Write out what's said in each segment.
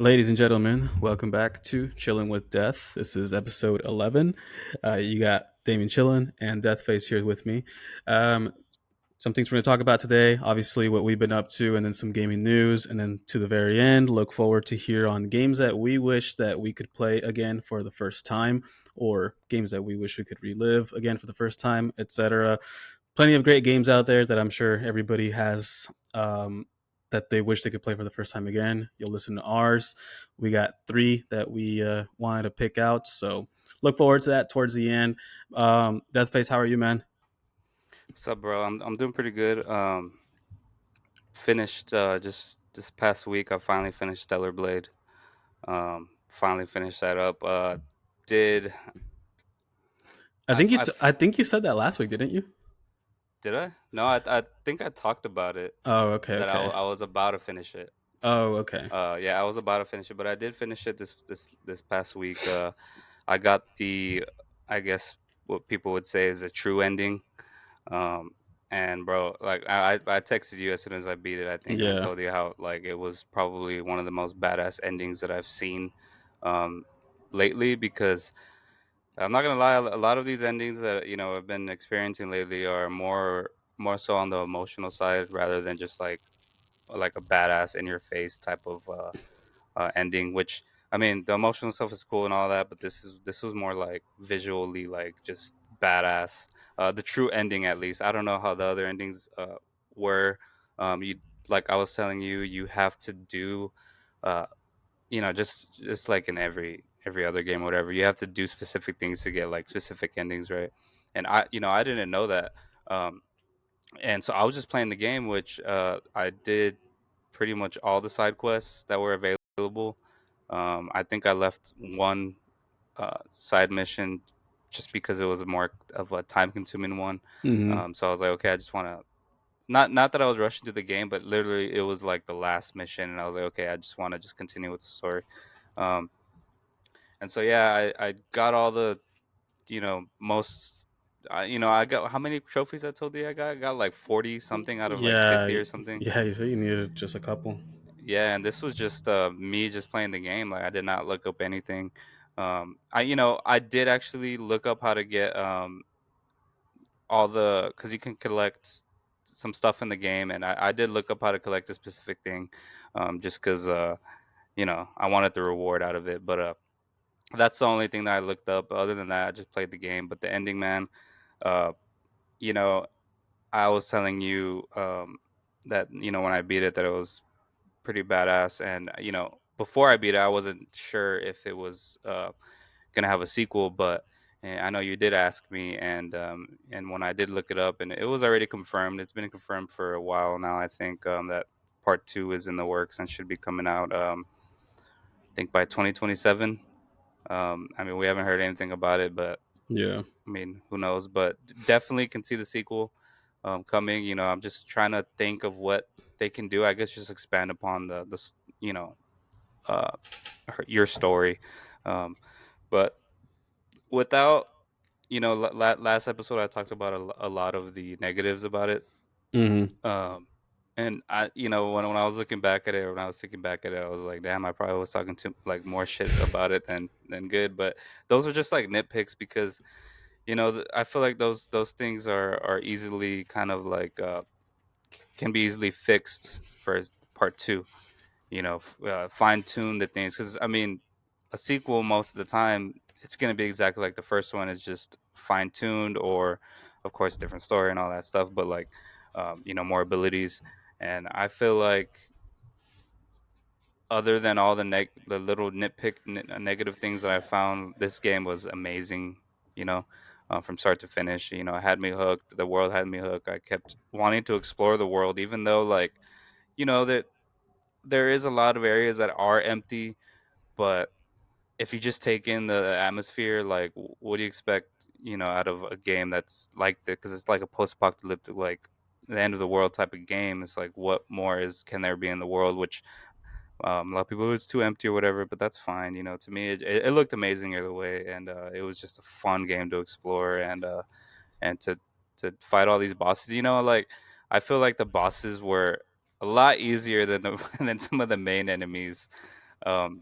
Ladies and gentlemen, welcome back to Chilling with Death. This is episode 11. You got Damien Chillin and Deathface here with me. Um, some things we're going to talk about today, obviously what we've been up to, and then some gaming news. And then to the very end, look forward to hear on games that we wish that we could play again for the first time, or games that we wish we could relive again for the first time, etc. Plenty of great games out there that I'm sure everybody has that they wish they could play for the first time again. You'll listen to ours. We got three that we wanted to pick out. So look forward to that towards the end. Deathface, how are you, man? What's up, bro? I'm doing pretty good. Finished just this past week. I finally finished Stellar Blade. Finally finished that up. Did I think you said that last week, didn't you? did I? No, I think I talked about it Oh, okay, that okay. I was about to finish it. Oh, okay. Yeah, I was about to finish it, but I did finish it this past week. I got the, I guess what people would say is a true ending. Um, and bro, like I texted you as soon as I beat it. I think I Yeah. told you how like it was probably one of the most badass endings that I've seen um lately because I'm not gonna lie, a lot of these endings that I've been experiencing lately are more so on the emotional side rather than just like a badass in your face type of ending. Which I mean, the emotional stuff is cool and all that, but this was more like visually like just badass. The true ending, at least. I don't know how the other endings were. You like I was telling you, you have to do, uh, just like in every other game, whatever. You have to do specific things to get like specific endings, right? And I didn't know that. Um, and so I was just playing the game, which I did pretty much all the side quests that were available. I think I left one side mission just because it was a more of a time consuming one. Hmm. So I was like, okay, I just want to not that I was rushing through the game, but literally it was like the last mission, and I was like, okay, I just want to just continue with the story. Um, and so yeah, I got all the most. I got how many trophies I told you I got? I got like 40 something out of like Yeah. 50 or something. Yeah, you said you needed just a couple. Yeah, and this was just me just playing the game. Like I did not look up anything. I did actually look up how to get all the because you can collect some stuff in the game, and I did look up how to collect a specific thing, just because I wanted the reward out of it. But that's the only thing that I looked up. Other than that, I just played the game. But the ending, man, uh, you know, I was telling you that when I beat it, that it was pretty badass. And before I beat it, I wasn't sure if it was gonna have a sequel, but I know you did ask me, and when I did look it up, and it was already confirmed. It's been confirmed for a while now. I think that part two is in the works and should be coming out. I think by 2027. I mean, we haven't heard anything about it, but Yeah. I mean, who knows? But definitely can see the sequel coming. I'm just trying to think of what they can do. I guess just expand upon you know uh, your story. Um, but without last episode I talked about a lot of the negatives about it. Hmm. Um, and when I was looking back at it, or when I was thinking back at it, I was like, damn, I probably was talking to like more shit about it than good. But those are just like nitpicks because I feel like those things are easily kind of like can be easily fixed for part two. Fine tune the things because I mean, a sequel most of the time it's going to be exactly like the first one. It's just fine tuned, or of course, different story and all that stuff. But like, more abilities. And I feel like other than all the little negative things that I found, this game was amazing. You know. From start to finish, it had me hooked. The world had me hooked. I kept wanting to explore the world, even though, like, that there is a lot of areas that are empty, but if you just take in the atmosphere, like, what do you expect, out of a game that's like that? Because it's like a post-apocalyptic, like the end of the world type of game. It's like, what more is can there be in the world? Which a lot of people, it's too empty or whatever, but that's fine. To me, it looked amazing either way, and it was just a fun game to explore and to fight all these bosses. Like I feel like the bosses were a lot easier than than some of the main enemies Um,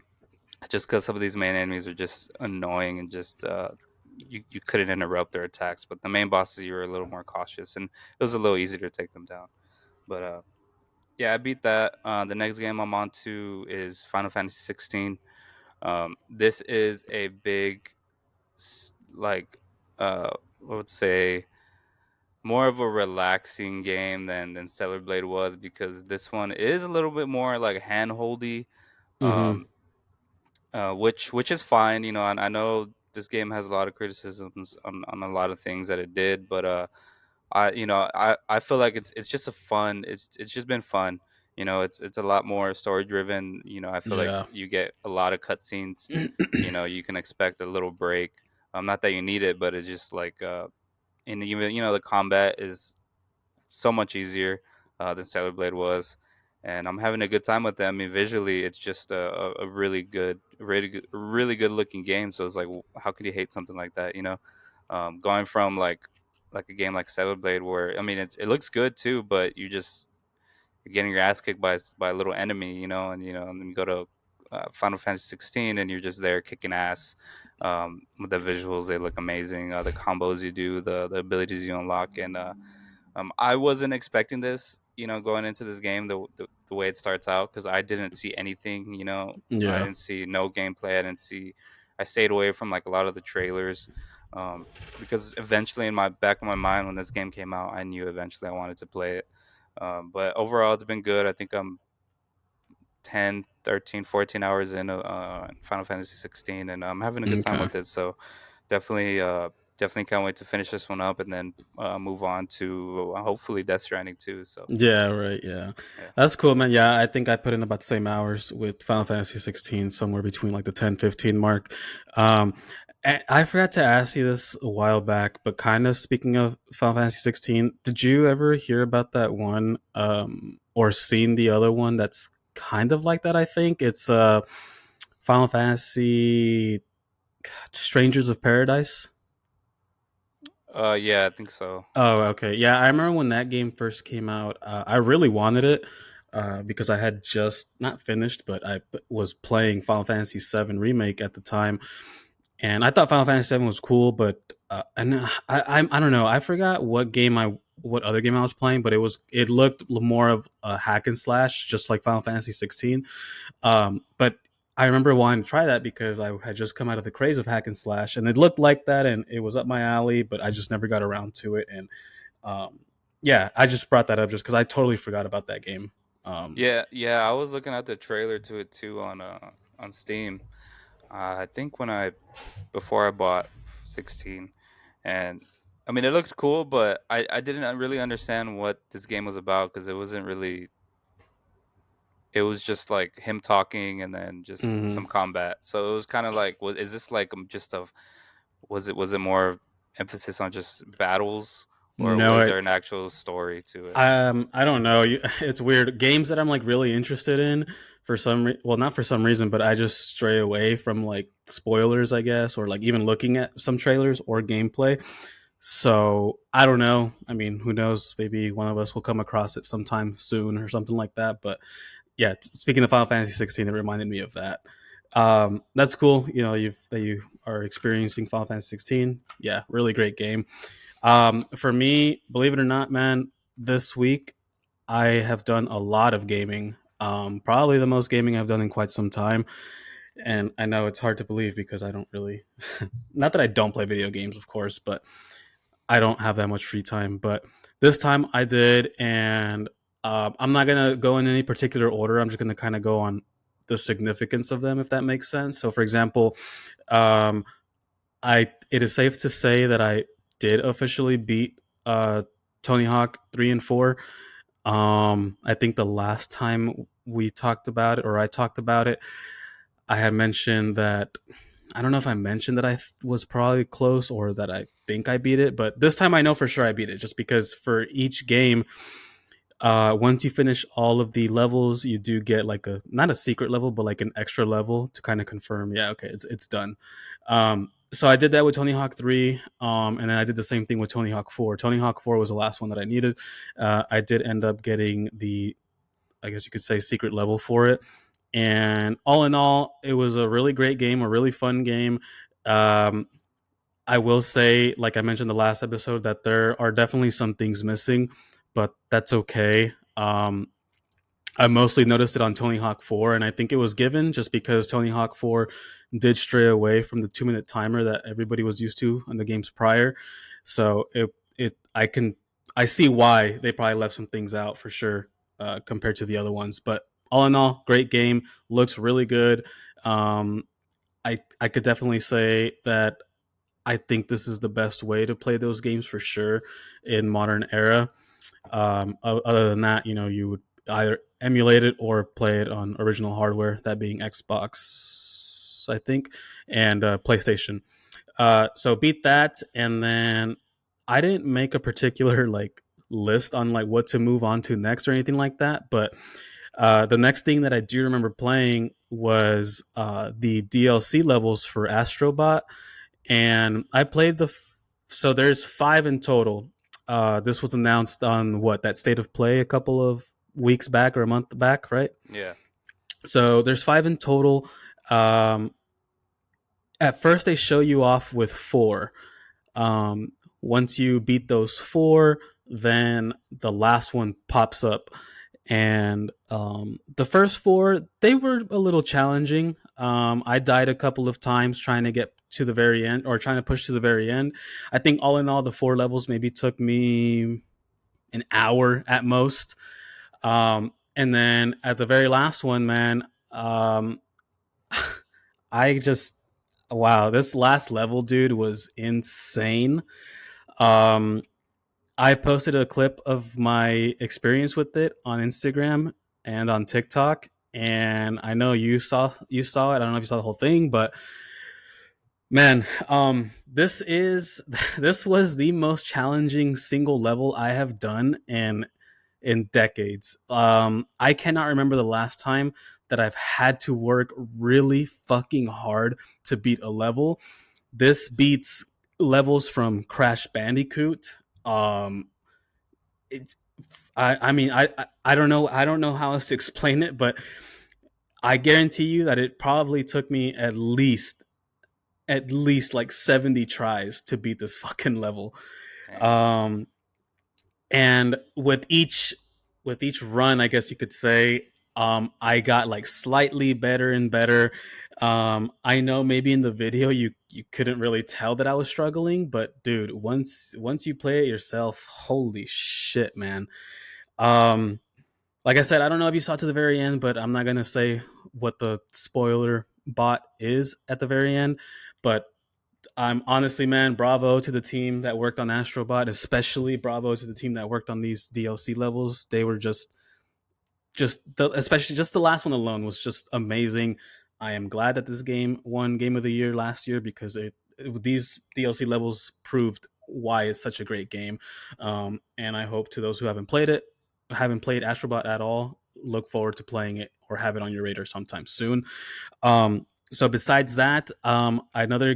just because some of these main enemies are just annoying and just you couldn't interrupt their attacks. But the main bosses, you were a little more cautious, and it was a little easier to take them down. But yeah, I beat that. The next game I'm on to is Final Fantasy 16. This is a big, like, I would say, more of a relaxing game than Stellar Blade was, because this one is a little bit more like handholdy, Mm-hmm. um, which is fine. I know this game has a lot of criticisms on a lot of things that it did, but I feel like it's just a fun. It's just been fun. It's a lot more story driven. I feel like Yeah. you get a lot of cutscenes. You can expect a little break. Not that you need it, but it's just like and even the combat is so much easier than Stellar Blade was, and I'm having a good time with them. I mean, visually, it's just a really good looking game. So it's like, how could you hate something like that? Going from like a game like Stellar Blade, where I mean, it looks good too, but you're getting your ass kicked by a little enemy, and then you go to Final Fantasy 16, and you're just there kicking ass. With the visuals, they look amazing. The combos you do, the abilities you unlock, and I wasn't expecting this, going into this game, the way it starts out, because I didn't see anything. I Yeah. didn't see no gameplay. I stayed away from like a lot of the trailers, because eventually, in my back of my mind, when this game came out, I knew eventually I wanted to play it. But overall, it's been good. I think I'm 10, 13, 14 hours in Final Fantasy 16, and I'm having a good time Okay. with it. So definitely can't wait to finish this one up, and then move on to hopefully Death Stranding too. So Yeah, right. Yeah, yeah. that's cool, man. Yeah, I think I put in about the same hours with Final Fantasy 16, somewhere between like the 10-15 mark. Um, I forgot to ask you this a while back, but kind of speaking of Final Fantasy 16, did you ever hear about that one or seen the other one that's kind of like that? I think it's Final Fantasy Strangers of Paradise. Yeah, I think so. Oh, okay. Yeah, I remember when that game first came out. I really wanted it because I had just not finished, but was playing Final Fantasy VII Remake at the time, and I thought Final Fantasy VII was cool. But and I don't know. I forgot what other game I was playing, but it looked more of a hack and slash, just like Final Fantasy 16. But I remember wanting to try that because I had just come out of the craze of hack and slash, and it looked like that, and it was up my alley. But I just never got around to it, and um, yeah, I just brought that up just because I totally forgot about that game. Yeah. I was looking at the trailer to it too on Steam. I think when I before I bought 16, and I mean it looked cool, but I didn't really understand what this game was about, because it wasn't really. It was just like him talking and then just mhm. some combat. So it was kind of like, is this like just a was it more emphasis on just battles, or No, was there an actual story to it? I don't know. It's weird. Games that I'm like really interested in for well, not for some reason, but I just stray away from like spoilers, I guess, or like even looking at some trailers or gameplay. So I don't know. I mean, who knows? Maybe one of us will come across it sometime soon or something like that. But yeah, speaking of Final Fantasy 16, it reminded me of that. That's cool. That you are experiencing Final Fantasy 16. Yeah, really great game. For me, believe it or not, man, this week I have done a lot of gaming. Probably the most gaming I've done in quite some time. And I know it's hard to believe because I don't really, not that I don't play video games, of course, but I don't have that much free time. But this time I did, and I'm not gonna go in any particular order. I'm just gonna kind of go on the significance of them, if that makes sense. So, for example, um, I it is safe to say that I did officially beat Tony Hawk 3 and 4. I think the last time we talked about it, or I talked about it, I had mentioned that I don't know if I mentioned that was probably close or that I think I beat it, but this time I know for sure I beat it just because for each game, once you finish all of the levels, you do get like a not a secret level, but like an extra level to kind of confirm, yeah, okay, it's done. So I did that with Tony Hawk 3, and then I did the same thing with Tony Hawk 4. Tony Hawk 4 was the last one that I needed. I did end up getting the, I guess you could say, secret level for it. And all in all, it was a really great game, a really fun game. Um, I will say, like I mentioned the last episode, that there are definitely some things missing, but that's okay. I mostly noticed it on Tony Hawk 4, and I think it was given just because Tony Hawk 4 did stray away from the 2 minute timer that everybody was used to in the games prior. So I see why they probably left some things out for sure compared to the other ones. But all in all, great game, looks really good. Um, I could definitely say that I think this is the best way to play those games for sure in modern era. Other than that, you would either emulate it or play it on original hardware, that being Xbox, I think, and PlayStation. So beat that, and then I didn't make a particular like list on like what to move on to next or anything like that, but the next thing that I do remember playing was the DLC levels for Astrobot, and I played so there's 5 in total. This was announced on what, that state of play a couple of weeks back or a month back, right? Yeah. So there's 5 in total. Um, at first, they show you off with 4. Once you beat those 4, then the last one pops up, and the first 4, they were a little challenging. I died a couple of times trying to get to the very end, or trying to push to the very end. I think all in all, the 4 levels maybe took me an hour at most. And then at the very last one, man, I just, wow, this last level, dude, was insane. Um, I posted a clip of my experience with it on Instagram and on TikTok, and I know you saw it. I don't know if you saw the whole thing, but man, this was the most challenging single level I have done in decades. I cannot remember the last time that I've had to work really fucking hard to beat a level. This beats levels from Crash Bandicoot. It, I mean, I don't know how else to explain it, but I guarantee you that it probably took me at least like 70 tries to beat this fucking level. Damn. Um, and with each run, I guess you could say, I got like slightly better and better. I know maybe in the video you couldn't really tell that I was struggling, but dude, once you play it yourself, holy shit, man. um like I said, I don't know if you saw to the very end, but I'm not gonna say what the spoiler bot is at the very end. But I'm honestly, man, bravo to the team that worked on Astrobot, especially bravo to the team that worked on these DLC levels. They were especially just the last one alone was just amazing. I am glad that this game won Game of the Year last year because these DLC levels proved why it's such a great game. And I hope, to those who haven't played Astrobot at all, look forward to playing it or have it on your radar sometime soon. So besides that, another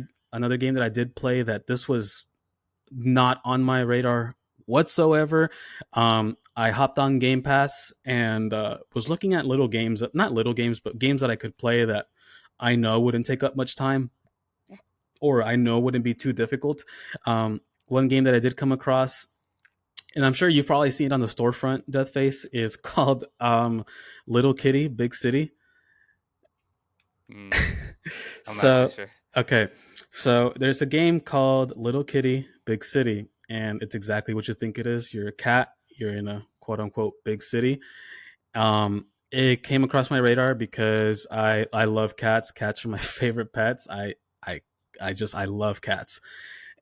game that I did play that this was not on my radar whatsoever. I hopped on Game Pass and was looking at little games, not little games, but games that I could play that I know wouldn't take up much time or I know wouldn't be too difficult. One game that I did come across, and I'm sure you've probably seen it on the storefront, Deathface, is called Little Kitty, Big City. Mm, I'm not too So, sure. okay. So there's a game called Little Kitty, Big City, and it's exactly what you think it is. You're a cat, you're in a quote unquote big city. It came across my radar because I love cats. Cats are my favorite pets. I I love cats.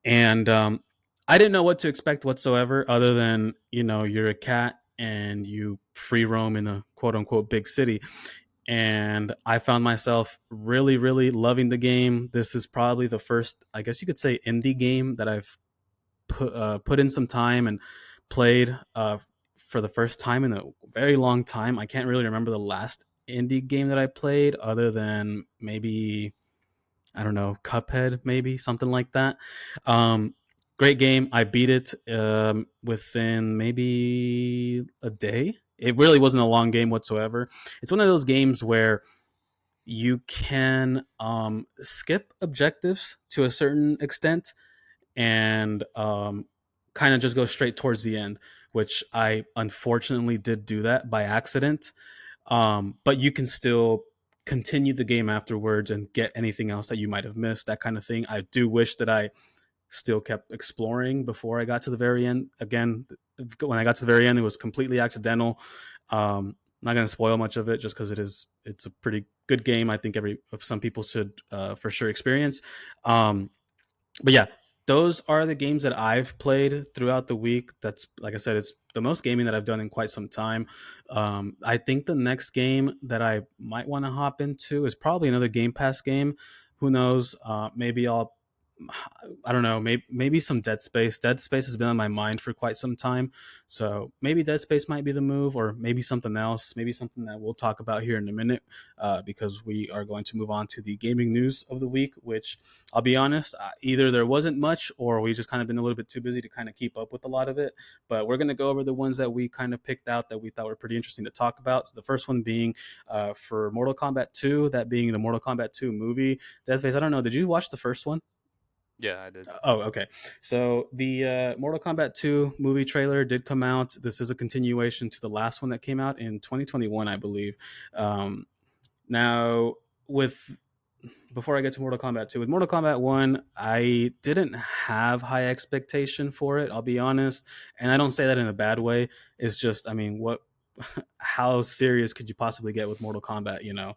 And I didn't know what to expect whatsoever other than, you're a cat and you free roam in a quote unquote big city, and I found myself really, really loving the game. This is probably the first, I guess you could say, indie game that I've put in some time and played for the first time in a very long time. I can't really remember the last indie game that I played, other than maybe, I don't know, Cuphead, maybe something like that. Um, Great game. I beat it within maybe a day. It really wasn't a long game whatsoever. It's one of those games where you can skip objectives to a certain extent and kind of just go straight towards the end, which I unfortunately did do that by accident. But you can still continue the game afterwards and get anything else that you might have missed, that kind of thing. I do wish that I still kept exploring before I got to the very end. Again, when I got to the very end, it was completely accidental. I'm not going to spoil much of it just because it's a pretty good game. I think every some people should for sure experience. But yeah, those are the games that I've played throughout the week. That's like I said, it's the most gaming that I've done in quite some time. I think the next game that I might want to hop into is probably another Game Pass game. Who knows? Maybe I'll. I don't know. Maybe some Dead Space. Dead Space has been on my mind for quite some time, so maybe Dead Space might be the move, or maybe something else. Maybe something that we'll talk about here in a minute, because we are going to move on to the gaming news of the week, which I'll be honest, either there wasn't much or we just kind of been a little bit too busy to kind of keep up with a lot of it. But we're going to go over the ones that we kind of picked out that we thought were pretty interesting to talk about. So the first one being for Mortal Kombat 2, that being the Mortal Kombat 2 movie. Deathface, I don't know, did you watch the first one? Yeah, I did. Oh, okay. So the Mortal Kombat 2 movie trailer did come out. This is a continuation to the last one that came out in 2021, I believe. Um, now, with before I get to Mortal Kombat 2, with Mortal Kombat 1, I didn't have high expectation for it, I'll be honest. And I don't say that in a bad way. It's just, I mean, what how serious could you possibly get with Mortal Kombat, you know?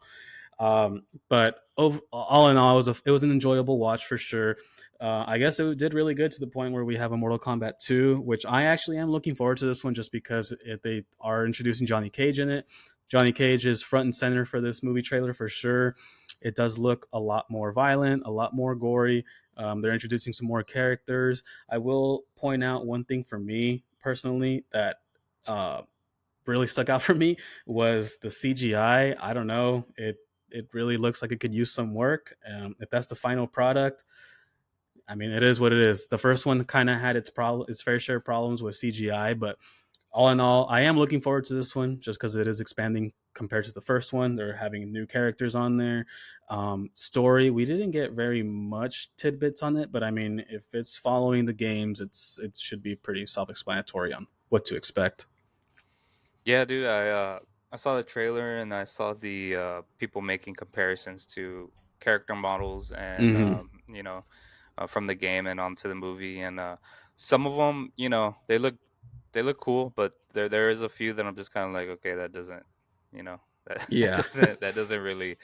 But all in all, it was an enjoyable watch for sure. I guess it did really good to the point where we have a Mortal Kombat 2, which I actually am looking forward to this one just because they are introducing Johnny Cage in it. Johnny Cage is front and center for this movie trailer for sure. It does look a lot more violent, a lot more gory. They're introducing some more characters. I will point out one thing for me personally that uh, really stuck out for me was the CGI. I don't know. It really looks like it could use some work. If that's the final product, I mean, it is what it is. The first one kind of had its fair share of problems with CGI, but all in all, I am looking forward to this one just because it is expanding compared to the first one. They're having new characters on there. Story, we didn't get very much tidbits on it, but I mean, if it's following the games, it should be pretty self-explanatory on what to expect. Yeah, dude, I saw the trailer and I saw the people making comparisons to character models and Hmm. from the game and onto the movie, and some of them, they look cool, but there is a few that I'm just kind of like, okay, that doesn't, that Yeah. that doesn't really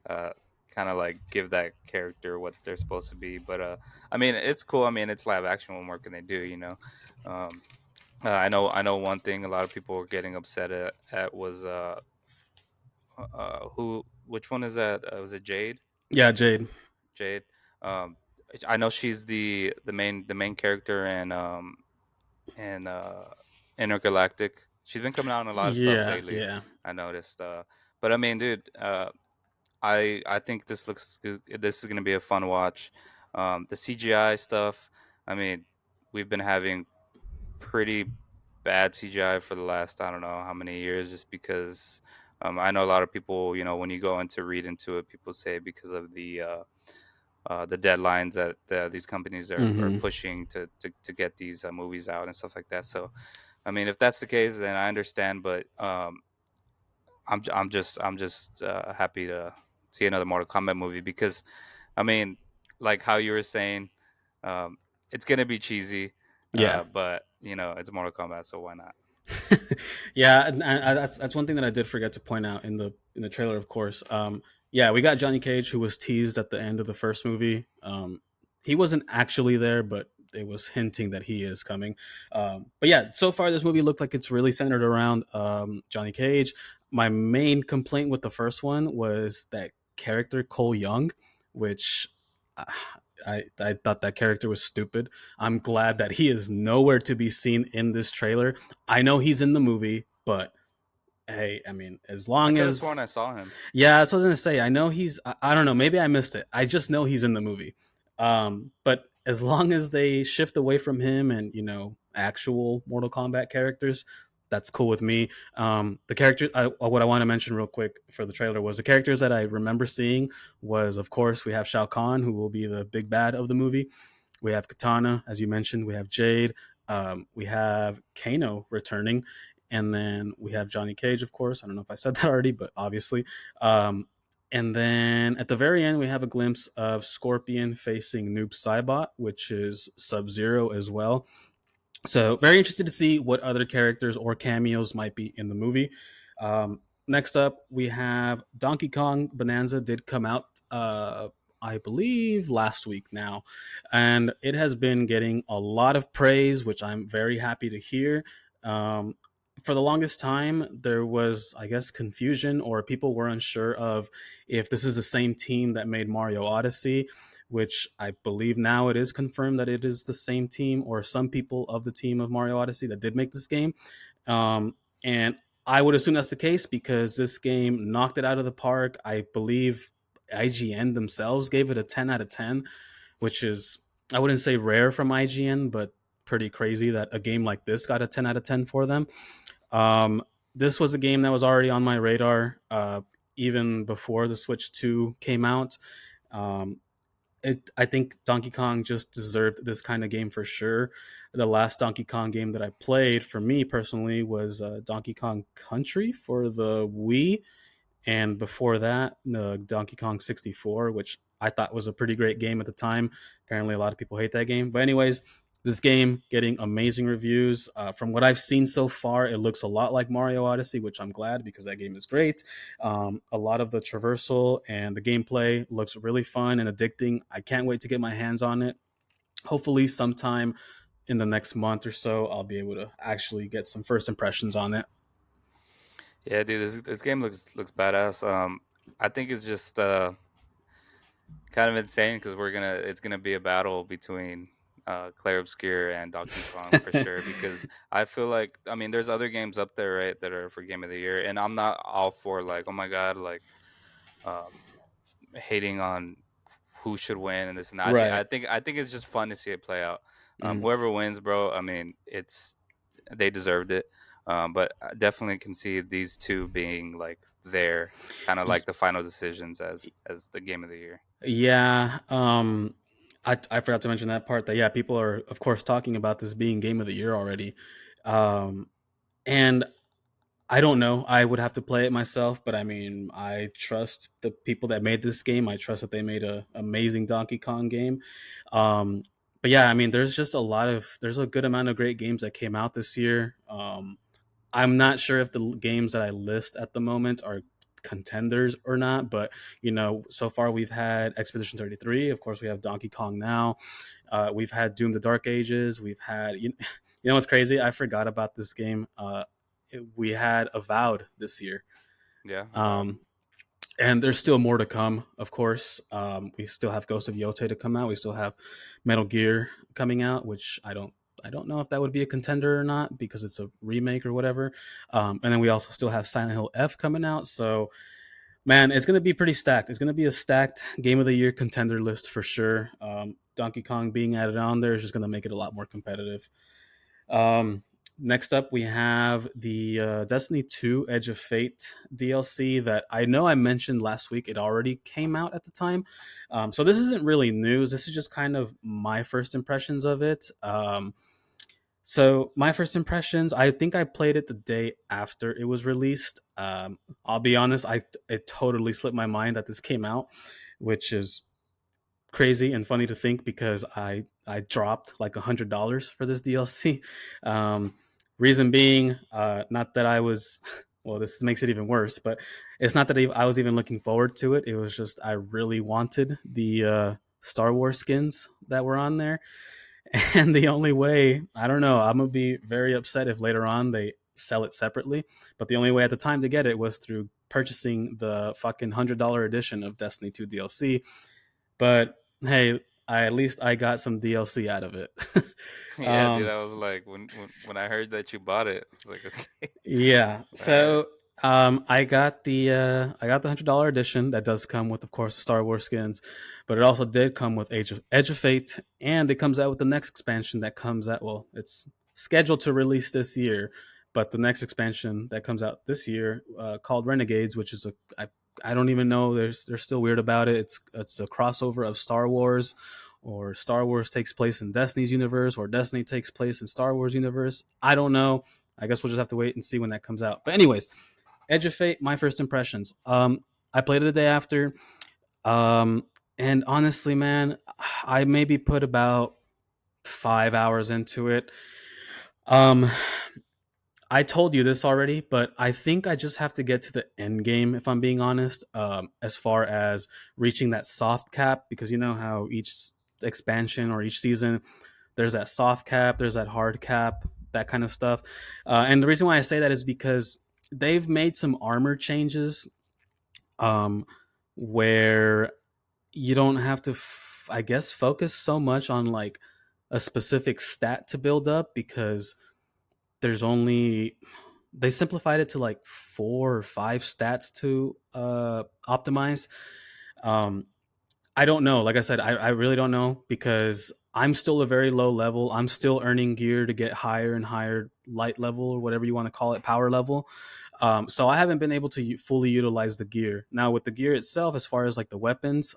uh kind of like give that character what they're supposed to be. But I mean, it's cool. I mean, it's live action. What more can they do, um I know one thing a lot of people were getting upset at was who which one is that? Was it Jade? Yeah, Jade. Jade. Um, I know she's the main character in Intergalactic. She's been coming out in a lot of stuff Yeah, lately. yeah. I noticed. But I mean, dude, I think this looks good. This is gonna be a fun watch. The CGI stuff. I mean, we've been having pretty bad CGI for the last I don't know how many years, just because I know a lot of people. When you go into read into it, people say because of the deadlines that these companies are Hmm. pushing to get these movies out and stuff like that. So, I mean, if that's the case, then I understand. But I'm just happy to see another Mortal Kombat movie because, I mean, like how you were saying, um, it's gonna be cheesy, Yeah. but it's Mortal Kombat, so why not? Yeah, and that's one thing that I did forget to point out in the trailer, of course. Yeah, we got Johnny Cage, who was teased at the end of the first movie. He wasn't actually there, but it was hinting that he is coming. But yeah, so far this movie looked like it's really centered around Johnny Cage. My main complaint with the first one was that character Cole Young, which uh, I thought that character was stupid. I'm glad that he is nowhere to be seen in this trailer. I know he's in the movie, but hey, I mean, as I long could have sworn as I saw him. yeah, that's what I was gonna say. I know I don't know. Maybe I missed it. I just know he's in the movie. But as long as they shift away from him and actual Mortal Kombat characters, that's cool with me. The character, what I want to mention real quick for the trailer was the characters that I remember seeing was, of course, we have Shao Kahn, who will be the big bad of the movie. We have Katana, as you mentioned. We have Jade. We have Kano returning, and then we have Johnny Cage, of course. I don't know if I said that already, but obviously. Um, and then at the very end, we have a glimpse of Scorpion facing Noob Saibot, which is Sub Zero as well. So very interested to see what other characters or cameos might be in the movie. Next up, we have Donkey Kong Bonanza did come out, I believe, last week now, and it has been getting a lot of praise, which I'm very happy to hear. Um, for the longest time, there was, I guess, confusion, or people were unsure of if this is the same team that made Mario Odyssey, which I believe now it is confirmed that it is the same team or some people of the team of Mario Odyssey that did make this game. And I would assume that's the case because this game knocked it out of the park. I believe IGN themselves gave it a 10 out of 10, which is, I wouldn't say rare from IGN, but pretty crazy that a game like this got a 10 out of 10 for them. Um, this was a game that was already on my radar even before the Switch 2 came out. Um, I think Donkey Kong just deserved this kind of game for sure. The last Donkey Kong game that I played, for me personally, was Donkey Kong Country for the Wii, and before that, the Donkey Kong 64, which I thought was a pretty great game at the time. Apparently, a lot of people hate that game. But anyways, this game getting amazing reviews. From what I've seen so far, it looks a lot like Mario Odyssey, which I'm glad because that game is great. A lot of the traversal and the gameplay looks really fun and addicting. I can't wait to get my hands on it. Hopefully, sometime in the next month or so, I'll be able to actually get some first impressions on it. Yeah, dude, this game looks badass. I think it's just kind of insane because we're gonna it's gonna be a battle between Clair Obscur and Donkey Kong for sure. Because I feel like, I mean, there's other games up there, right, that are for Game of the Year, and I'm not all for, like, oh my god, like, um, hating on who should win and this and that. Right. I think it's just fun to see it play out. Mhm. Whoever wins, bro, I mean, it's they deserved it. But I definitely can see these two being like their kind of like the final decisions as the Game of the Year. Yeah, I forgot to mention that part that yeah, people are of course talking about this being game of the year already, um, and I don't know. I would have to play it myself, but I mean, I trust the people that made this game. I trust that they made a amazing Donkey Kong game. Um, but yeah, I mean, there's a good amount of great games that came out this year. I'm not sure if the games that I list at the moment are contenders or not, but so far we've had Expedition 33. Of course, we have Donkey Kong now. We've had Doom: The Dark Ages. We've had you know what's crazy? I forgot about this game. We had Avowed this year. Yeah, about. Um, and there's still more to come, of course. We still have Ghost of Yotei to come out. We still have Metal Gear coming out, which I don't know if that would be a contender or not because it's a remake or whatever. And then we also still have Silent Hill F coming out. So man, it's going to be pretty stacked. It's going to be a stacked Game of the Year contender list for sure. Donkey Kong being added on there is just going to make it a lot more competitive. Um, Next up, we have the Destiny 2 Edge of Fate DLC that I know I mentioned last week. It already came out at the time. So this isn't really news. This is just kind of my first impressions of it. So my first impressions, I think I played it the day after it was released. I'll be honest, it totally slipped my mind that this came out, which is crazy and funny to think because I dropped like $100 for this DLC. Um, Reason being, not that I was. Well, this makes it even worse, but it's not that I was even looking forward to it. It was just I really wanted the Star Wars skins that were on there, and the only way, I don't know, I'm gonna be very upset if later on they sell it separately. But the only way at the time to get it was through purchasing the fucking $100 edition of Destiny 2 DLC. But hey, at least I got some DLC out of it. Yeah, dude, um, I was like, when I heard that you bought it, I was like, okay, yeah. all right. So I got the $100 edition that does come with, of course, the Star Wars skins, but it also did come with Edge of Fate, and it comes out with the next expansion that comes out. Well, it's scheduled to release this year, But the next expansion that comes out this year, called Renegades, which is a I don't even know. They're still weird about it. It's a crossover of Star Wars, or Star Wars takes place in Destiny's universe, or Destiny takes place in Star Wars universe. I don't know. I guess we'll just have to wait and see when that comes out. But anyways, Edge of Fate. My first impressions. I played it the day after. Um, and honestly, man, I maybe put about 5 hours into it. Um, I told you this already, but I think I just have to get to the end game if I'm being honest. As far as reaching that soft cap, because you know how each expansion or each season there's that soft cap, there's that hard cap, that kind of stuff. And the reason why I say that is because they've made some armor changes, um, where you don't have to, I guess, focus so much on like a specific stat to build up, because there's only they simplified it to like 4 or 5 stats to optimize. Um, I don't know. Like I said, I really don't know, because I'm still a very low level. I'm still earning gear to get higher and higher light level, or whatever you want to call it, power level. So I haven't been able to fully utilize the gear. Now with the gear itself, as far as like the weapons,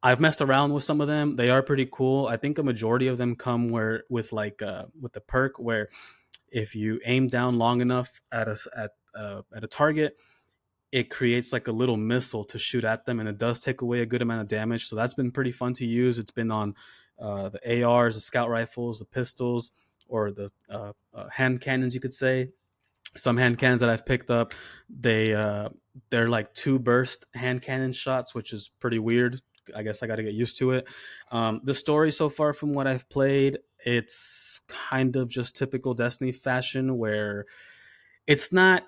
I've messed around with some of them. They are pretty cool. I think a majority of them come where with the perk where if you aim down long enough at a target, it creates like a little missile to shoot at them, and it does take away a good amount of damage. So that's been pretty fun to use. It's been on the ARs, the scout rifles, the pistols, or the hand cannons, you could say. Some hand cannons that I've picked up, they're like 2 burst hand cannon shots, which is pretty weird. I guess I got to get used to it. The story so far, from what I've played, it's kind of just typical Destiny fashion, where it's not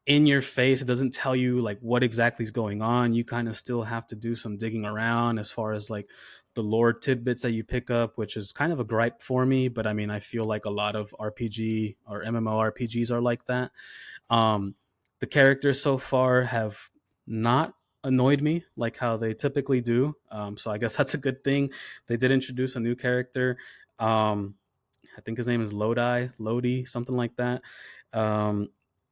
in your face. It doesn't tell you like what exactly is going on. You kind of still have to do some digging around as far as like the lore tidbits that you pick up, which is kind of a gripe for me. But I mean, I feel like a lot of RPG or MMORPGs are like that. Um, the characters so far have not annoyed me like how they typically do. So I guess that's a good thing. They did introduce a new character. Um, I think his name is Lodi, something like that. Um,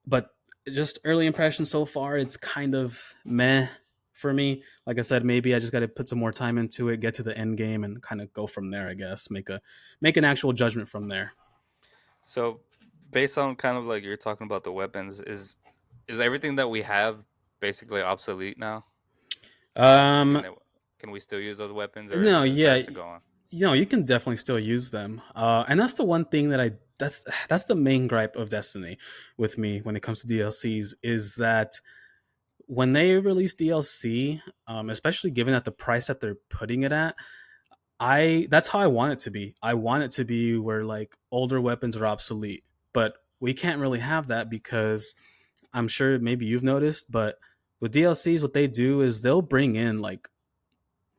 but just early impressions so far, it's kind of meh for me. Like I said, maybe I just got to put some more time into it, get to the end game, and kind of go from there. I guess make an actual judgment from there. So, based on kind of like you're talking about the weapons, is everything that we have basically obsolete now? Everything Um, that can we still use those weapons, or no, is it yeah, best to go on? you can definitely still use them, and that's the one thing that I that's the main gripe of Destiny with me when it comes to DLCs, is that when they release DLC, especially given at the price that they're putting it at, I that's how I want it to be. I want it to be where like older weapons are obsolete, but we can't really have that, because I'm sure maybe you've noticed, but with DLCs, what they do is they'll bring in like,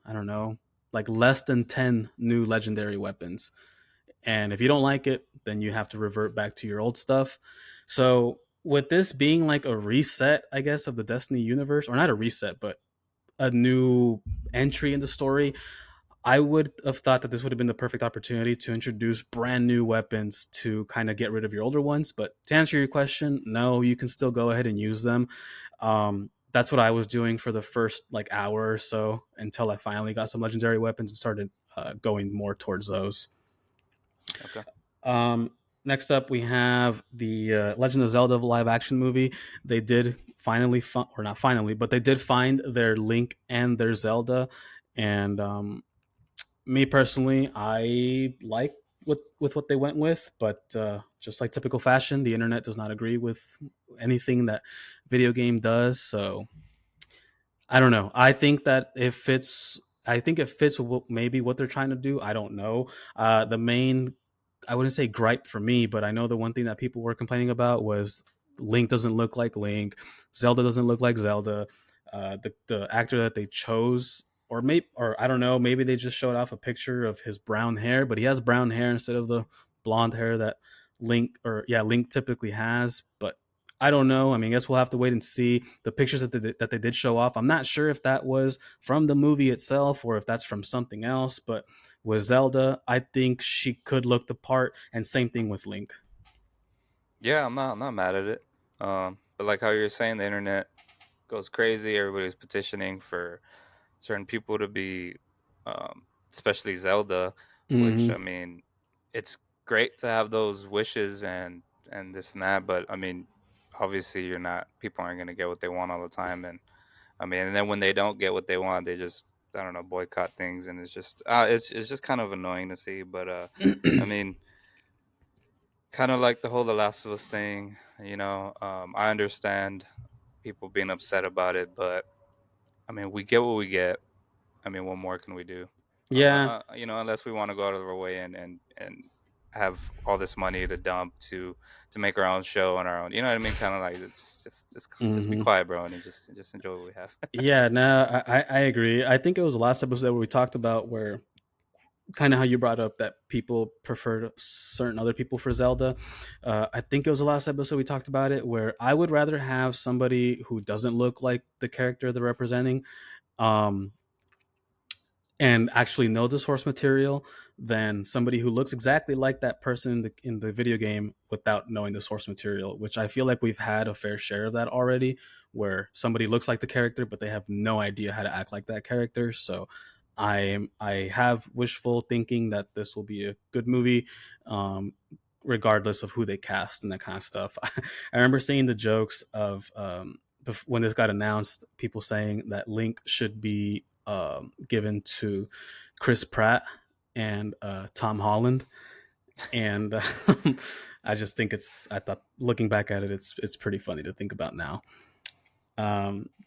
I don't know, like less than 10 new legendary weapons. And if you don't like it, then you have to revert back to your old stuff. So with this being like a reset, I guess, of the Destiny universe, or not a reset, but a new entry in the story, I would have thought that this would have been the perfect opportunity to introduce brand new weapons to kind of get rid of your older ones. But to answer your question, no, you can still go ahead and use them. That's what I was doing for the first like hour or so, until I finally got some legendary weapons and started going more towards those. Okay. Next up, we have the Legend of Zelda live action movie. They did finally, or not finally, but they did find their Link and their Zelda. And me personally, I like with what they went with, but just like typical fashion, the internet does not agree with anything that video game does. So I don't know. I think that it fits. I think it fits with maybe what they're trying to do. I don't know. The main, I wouldn't say gripe for me, but I know the one thing that people were complaining about was Link doesn't look like Link, Zelda doesn't look like Zelda. The actor that they chose, or I don't know, maybe they just showed off a picture of his brown hair, but he has brown hair instead of the blonde hair that Link typically has. But I don't know. I mean, I guess we'll have to wait and see the pictures that they did show off. I'm not sure if that was from the movie itself or if that's from something else. But with Zelda, I think she could look the part, and same thing with Link. Yeah, I'm not mad at it. But like how you're saying, the internet goes crazy. Everybody's petitioning for certain people to be, especially Zelda. Which Hmm. I mean, it's great to have those wishes and this and that, but I mean, obviously, you're not. People aren't gonna get what they want all the time, and I mean, and then when they don't get what they want, they just I don't know boycott things, and it's just kind of annoying to see. But I mean, kind of like the whole The Last of Us thing. I understand people being upset about it, but I mean, we get what we get. I mean, what more can we do? Yeah. Unless we want to go out of our way and have all this money to dump to make our own show on our own. You know what I mean? Kind of like just be Hmm. quiet, bro, and just enjoy what we have. Yeah, no, I agree. I think it was the last episode where we talked about where kind of how you brought up that people prefer certain other people for Zelda. I think it was the last episode we talked about it where I would rather have somebody who doesn't look like the character they're representing. Um, and actually know the source material than somebody who looks exactly like that person in the video game without knowing the source material, which I feel like we've had a fair share of that already, where somebody looks like the character but they have no idea how to act like that character. So I have wishful thinking that this will be a good movie, um, regardless of who they cast and that kind of stuff. I remember seeing the jokes of when this got announced, people saying that Link should be given to Chris Pratt and Tom Holland, and I just think it's. I thought looking back at it, it's pretty funny to think about now.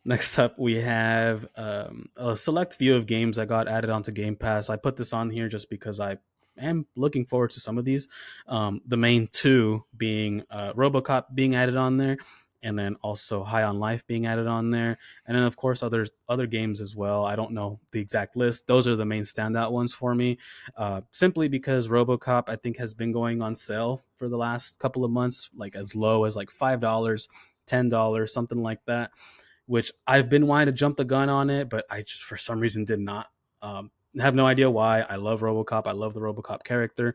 Next up, we have a select few of games that got added onto Game Pass. I put this on here just because I am looking forward to some of these. The main two being RoboCop being added on there, and then also High on Life being added on there, and then of course other games as well. I don't know the exact list. Those are the main standout ones for me, simply because RoboCop I think has been going on sale for the last couple of months, like as low as like $5, $10, something like that, which I've been wanting to jump the gun on it, but I just for some reason did not. Have no idea why. I love RoboCop. I love the RoboCop character.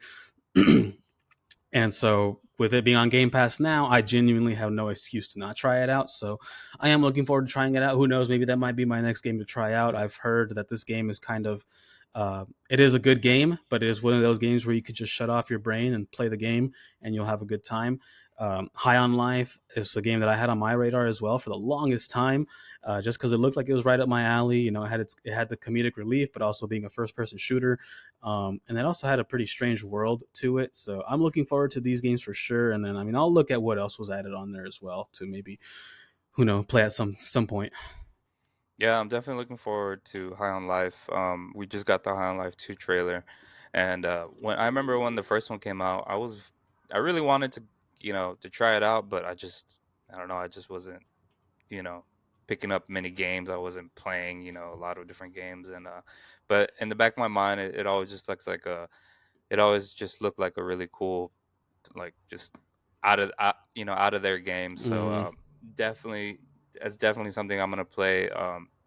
And so, with it being on Game Pass now, I genuinely have no excuse to not try it out. So, I am looking forward to trying it out. Who knows? Maybe that might be my next game to try out. I've heard that this game is kind of, it is a good game, but it is one of those games where you could just shut off your brain and play the game, and you'll have a good time. High on Life is a game that I had on my radar as well for the longest time, just because it looked like it was right up my alley. You know, it had the comedic relief, but also being a first person shooter, and it also had a pretty strange world to it. So I'm looking forward to these games for sure. And then I mean I'll look at what else was added on there as well to maybe who know play at some point. Yeah, I'm definitely looking forward to High on Life. We just got the High on Life 2 trailer, and when I remember when the first one came out, I really wanted to try it out, but I don't know, I just wasn't you know picking up many games. I wasn't playing a lot of different games, and but in the back of my mind, it always just looks like a it always just looked like a really cool, like just out of their game. So Mm, definitely, that's definitely something I'm gonna play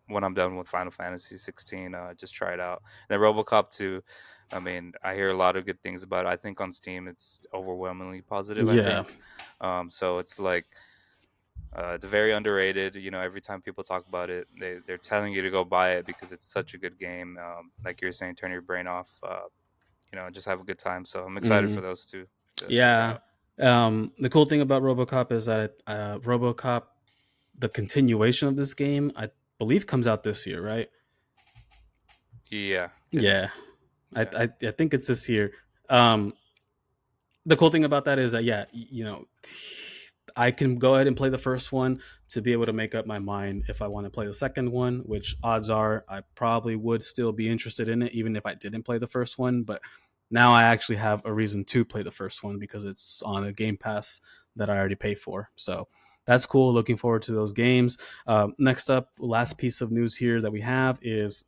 when I'm done with Final Fantasy 16. Just try it out. And then RoboCop 2. I mean, I hear a lot of good things about it. I think on Steam it's overwhelmingly positive. I yeah. think. So it's like it's very underrated. Every time people talk about it, they're telling you to go buy it because it's such a good game. Like you're saying, turn your brain off. Just have a good time. So I'm excited for Mm, those two to come yeah. out. The cool thing about RoboCop is that RoboCop, the continuation of this game, I believe comes out this year, right? Yeah, it is. Yeah, Yeah. I think it's this year. Um, the cool thing about that is that yeah, I can go ahead and play the first one to be able to make up my mind if I want to play the second one, which odds are I probably would still be interested in it even if I didn't play the first one. But now I actually have a reason to play the first one because it's on a Game Pass that I already pay for. So that's cool. Looking forward to those games. Next up, last piece of news here that we have is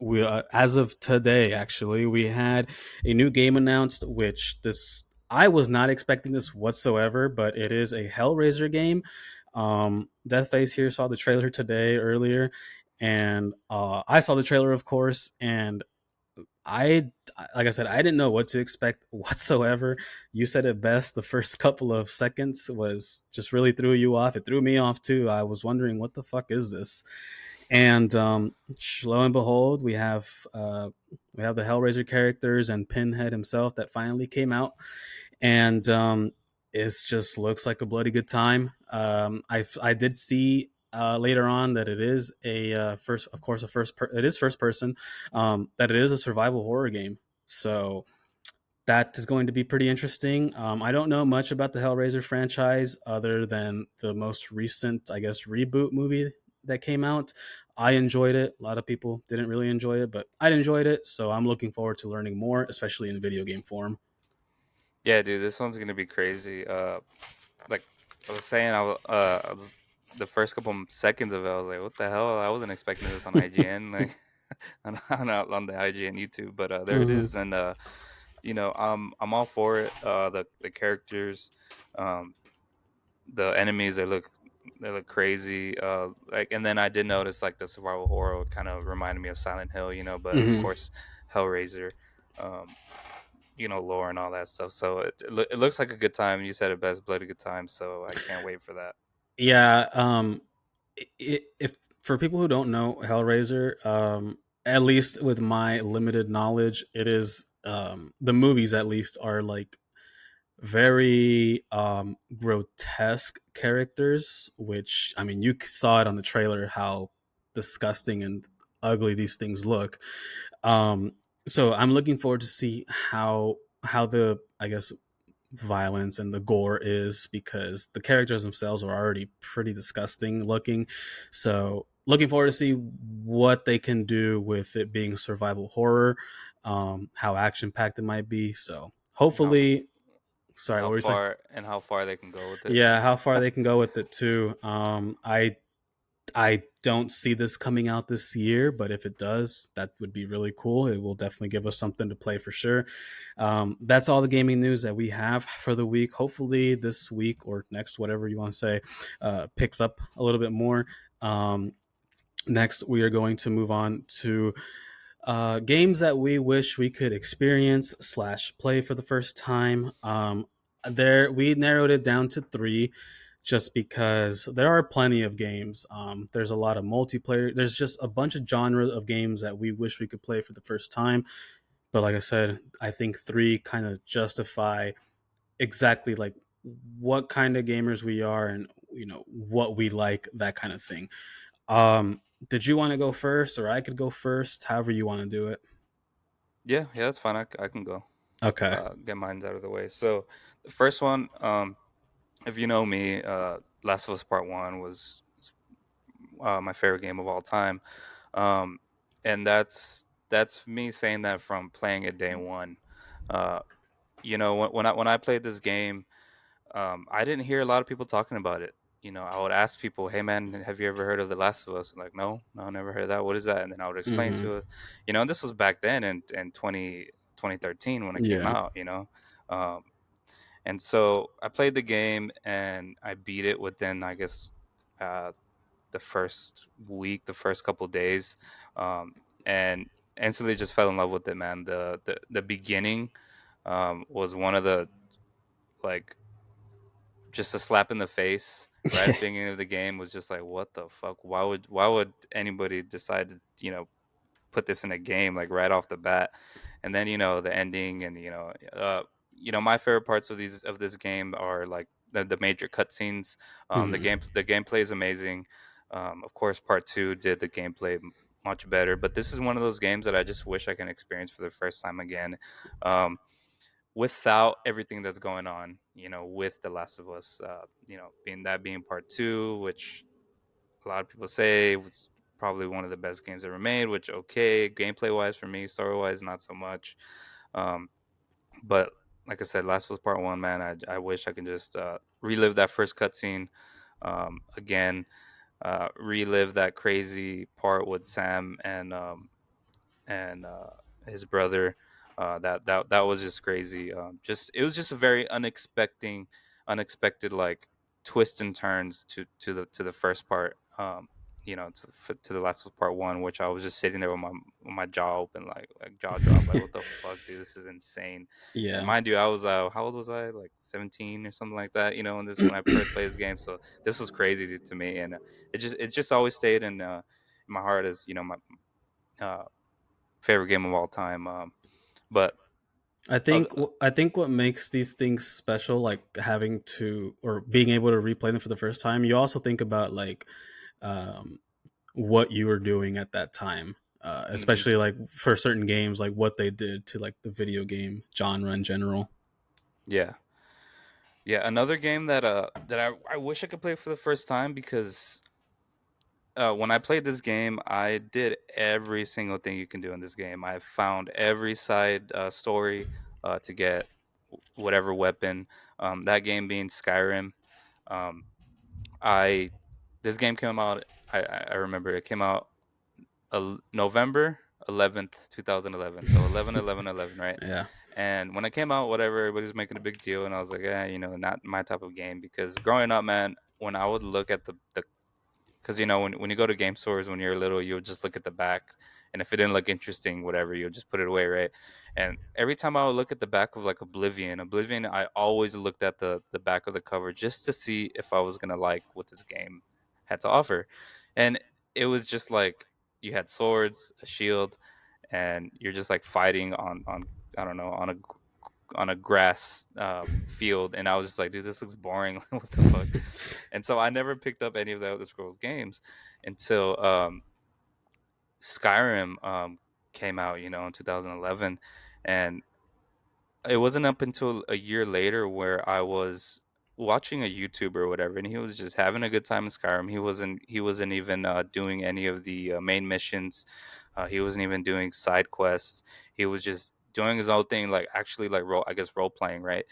we as of today actually we had a new game announced, which this I was not expecting this whatsoever, but it is a Hellraiser game. Deathface here saw the trailer today earlier, and I saw the trailer of course, and I like I said, I didn't know what to expect whatsoever. You said it best. The first couple of seconds was just really threw you off. It threw me off too. I was wondering what the fuck is this, and lo and behold, we have the Hellraiser characters and Pinhead himself that finally came out, and it just looks like a bloody good time. I did see later on that it is a first, of course, it is first person, that it is a survival horror game. So that is going to be pretty interesting. I don't know much about the Hellraiser franchise other than the most recent, I guess, reboot movie that came out. I enjoyed it. A lot of people didn't really enjoy it, but I enjoyed it. So I'm looking forward to learning more, especially in video game form. Yeah, dude, this one's gonna be crazy. Like I was saying, the first couple seconds of it, I was like, "What the hell?" I wasn't expecting this on IGN, like on the IGN YouTube, but there it Hmm. is, and I'm all for it. The characters, um, the enemies, they look crazy. Like, and then I did notice like the survival horror kind of reminded me of Silent Hill, but of Hmm. course, Hellraiser. Um, lore and all that stuff. So it looks like a good time. You said it best, bloody good time. So I can't wait for that. Yeah. If for people who don't know Hellraiser, at least with my limited knowledge, it is the movies at least are like very grotesque characters. Which I mean, you saw it on the trailer how disgusting and ugly these things look. Um, so I'm looking forward to see how the I guess violence and the gore is because the characters themselves are already pretty disgusting looking. So looking forward to see what they can do with it being survival horror, how action packed it might be. So And how hopefully, and sorry, what how were you saying? far they can go with it. Yeah, how far they can go with it too. I don't see this coming out this year, but if it does, that would be really cool. It will definitely give us something to play for sure. That's all the gaming news that we have for the week. Hopefully, this week or next, whatever you want to say, picks up a little bit more. Um, Next, we are going to move on to games that we wish we could experience slash play for the first time. There, we narrowed it down to three, just because there are plenty of games. There's a lot of multiplayer. There's just a bunch of genre of games that we wish we could play for the first time. But like I said, I think three kind of justify exactly like what kind of gamers we are and what we like, that kind of thing. Um, did you want to go first, or I could go first? However you want to do it. Yeah, that's fine. I can go. Okay. Get mine out of the way. So the first one, if you know me, Last of Us Part One was my favorite game of all time, um, and that's me saying that from playing it day one. Uh, when I played this game, I didn't hear a lot of people talking about it. I would ask people, "Hey, man, have you ever heard of The Last of Us?" I'm like, "No, no, never heard of that. What is that?" And then I would explain Mm-hmm. to it. And this was back then in 2013 when it came Yeah. out. Um, and so I played the game and I beat it within, I guess, uh, the first week, the first couple days, um, and instantly just fell in love with it, man. The beginning was one of the like just a slap in the face right at the beginning of the game. Was just like, what the fuck? Why would anybody decide to put this in a game like right off the bat? And then the ending, and my favorite parts of this game are like the major cutscenes. Mm-hmm. The gameplay is amazing. Of course, part two did the gameplay much better, but this is one of those games that I just wish I can experience for the first time again. Um, Without everything that's going on, with The Last of Us, being part two, which a lot of people say was probably one of the best games ever made. Which, okay, gameplay wise for me, story wise not so much. Um, but like I said, Last of Us Part One, man, I wish I could just relive that first cutscene again, relive that crazy part with Sam and his brother. That was just crazy. Just it was just a very unexpected like twist and turns to the first part. to the Last of Us Part One, which I was just sitting there with my jaw open, like jaw drop, like what the fuck, dude, this is insane. And Yeah. mind you, I was how old was I? Like 17 or something like that, when this when I first played this game. So this was crazy to me, and it just always stayed in my heart as my uh, favorite game of all time. But other, I think what makes these things special, like having to or being able to replay them for the first time, you also think about like um, what you were doing at that time, mhm, especially like for certain games, like what they did to like the video game genre in general. yeah, yeah, another game that I wish I could play for the first time because when I played this game, I did every single thing you can do in this game. I found every side story to get whatever weapon. That game being Skyrim. Um, I This game came out. I remember it came out November 11th, 2011. So 11/11/11, right? Yeah. And when it came out, whatever, everybody was making a big deal, and I was like, not my type of game. Because growing up, man, when I would look at the because when you go to game stores when you're little, you'll just look at the back, and if it didn't look interesting, whatever, you'll just put it away, right? And every time I would look at the back of like Oblivion, I always looked at the back of the cover just to see if I was gonna like what this game had to offer. And it was just like you had swords, a shield, and you're just like fighting on I don't know, on a grass field, and I was just like, dude, this looks boring. What the fuck? And so I never picked up any of the Elder Scrolls games until Skyrim came out, in 2011, and it wasn't up until a year later where I was watching a YouTuber or whatever, and he was just having a good time in Skyrim. He wasn't even doing any of the main missions. He wasn't even doing side quests. He was just doing his own thing, like actually like role playing, right?